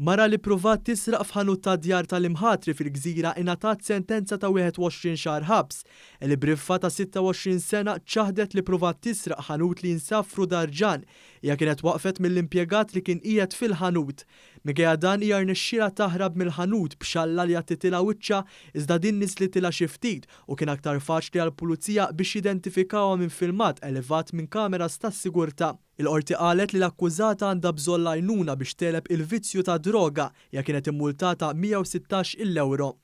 Mara li pruvat tisraq f'ħanut ta' djar tal-imħatri fil-Gżira ingħatat sentenza ta' 21 xahar ħabs. Il-briffa ta' 26 sena ċaħdet li pruvat tisraq ħanut li jinsab f'Rudarġan hija kienet waqfet mill-impjegat li kien qiegħed fil-ħanut. Minkejja dan hija rnexxielha taħrab mill-ħanut b'xalla li għattitilha wiċċha iżda din niżlitilha xi ftit u kien aktar faċli għall-pulizija biex jidentifikawha minn filmat elevat minn kameras tas-sigurtà. Il-qorti qalet li l-akkużata għandha bżonn għajnuna biex teleb il-vizzju ta' droga hija kienet immultata 116,000 euro.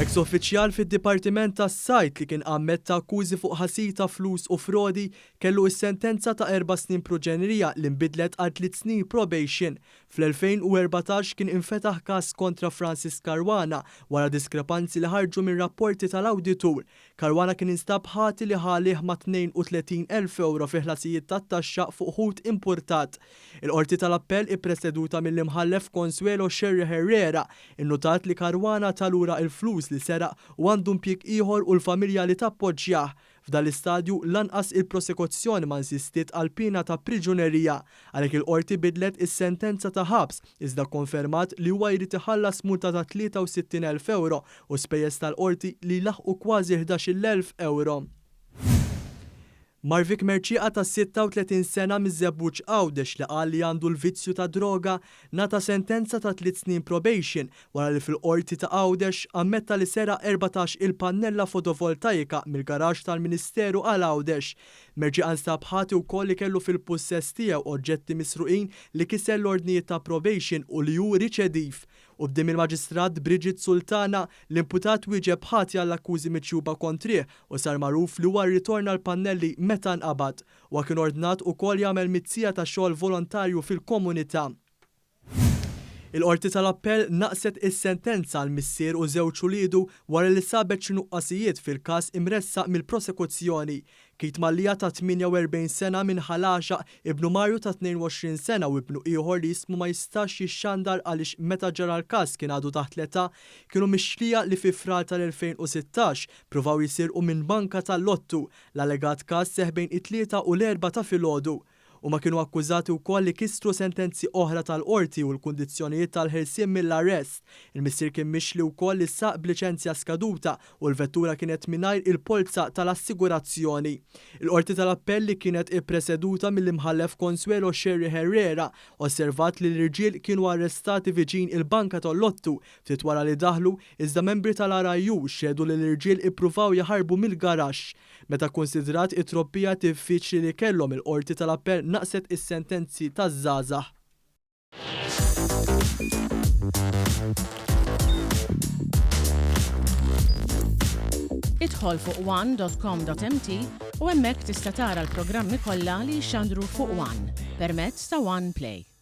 Ex uffiċjal fid-Dipartiment tas-Sajt li kien ammet ta' akkużi fuq ħasil ta' flus u frodi kellu s-sentenza ta' 4 snin proġenerija li nbidlet għal 3 snin probation. Fl-2014 kien infetaħ każ kontra Francis Caruana wara diskrepanzi li ħarġu minn rapporti tal-awditur. Caruana kien instab ħati li ħalih ma' 32,000 euro fi ħlasijiet tat-taxxa fuq ħut importat. Il-qorti tal-appell ippreseduta mill-imħallef Consuelo Sherry Herrera innotat li Caruana talura il-flus li seraq u għandu impjieg ieħor u l-familja li tappoġġjah. F'dan l-istadju lanqas il-prosekuzzjoni ma nsistiet għal pina ta' priġunerija għalhekk il-qorti bidlet is-sentenza ta' ħabs iżda konfermat li huwa jrid iħallas multa ta' 63,000 euro u spejjeż tal-qorti li laħqu kważi 11,000 euro. Marvik Merċieqa ta' 36 sena miż-Żebbuġ Għawdex li qal li għandu l-vizzju ta' droga nata sentenza ta' 3 snin probation wara li fil-qorti ta' Għawdex ammetta li sera 14 il-pannella fotovoltaika mill-garaġġ tal-Ministeru għal Għawdex. Merċieqa nstab ħati wkoll li kellu fil-pussess tiegħu oġġetti misruqin li kiser l-ordnijiet ta' probation u li hu riċediv. U b'dim il-Maġistrat Bridget Sultana l-imputat wieġeb ħati għall-akkużi miċjuba kontrih u sar magħruf li huwa rritorna l-pannelli meta nqabad u kien ordnat ukoll jagħmel mizzija ta' xogħol volontarju fil-komunità. Il-qorti tal-appell naqset is-sentenza għal missier u żewġ uliedu wara li sabet xi nuqqasijiet fil-każ imressaq mill-prosekuzzjoni. Kit Mallija ta' 48 sena minn Ħalaxa, ibnu Marju ta' 22 sena u ibnu ieħor li jismu ma jistax jixxandar għaliex meta ġara l-każ kien għadu taħt l-età kienu mixtlia li fi frar tal-2016 pruvaw jisirqu minn banka tal-Lottu. L-allegat każ seħ bejn it-3 u l-4 ta' filgħodu. U ma kienu akkużati wkoll li kisru sentenzi oħra tal-qorti u l-kundizzjonijiet tal-ħelsien mill-arrest. Il-missier kien mixli wkoll li saq b'liċenzja skaduta u l-vettura kienet mingħajr il-polza tal-assigurazzjoni. Il-qorti tal-appelli kienet ippreseduta mill-imħallef Consuelo Sherry Herrera osservat li l-irġiel kienu arrestati viċin il-banka tal-Lottu ftit wara li daħlu iżda membri tal-RIU xedu li l-irġiel ippruvaw jaħarbu mill-garaxx. Meta kkunsidrat it-trobbija diffiċli li kellhom il-qorti tal-appell naqset is-sentenzi taż-żgħażagħ. Idħol fuq one.com.mt u hemmhekk tista' tara l-programmi kollha li jxandru fuq One permezz ta' One Play.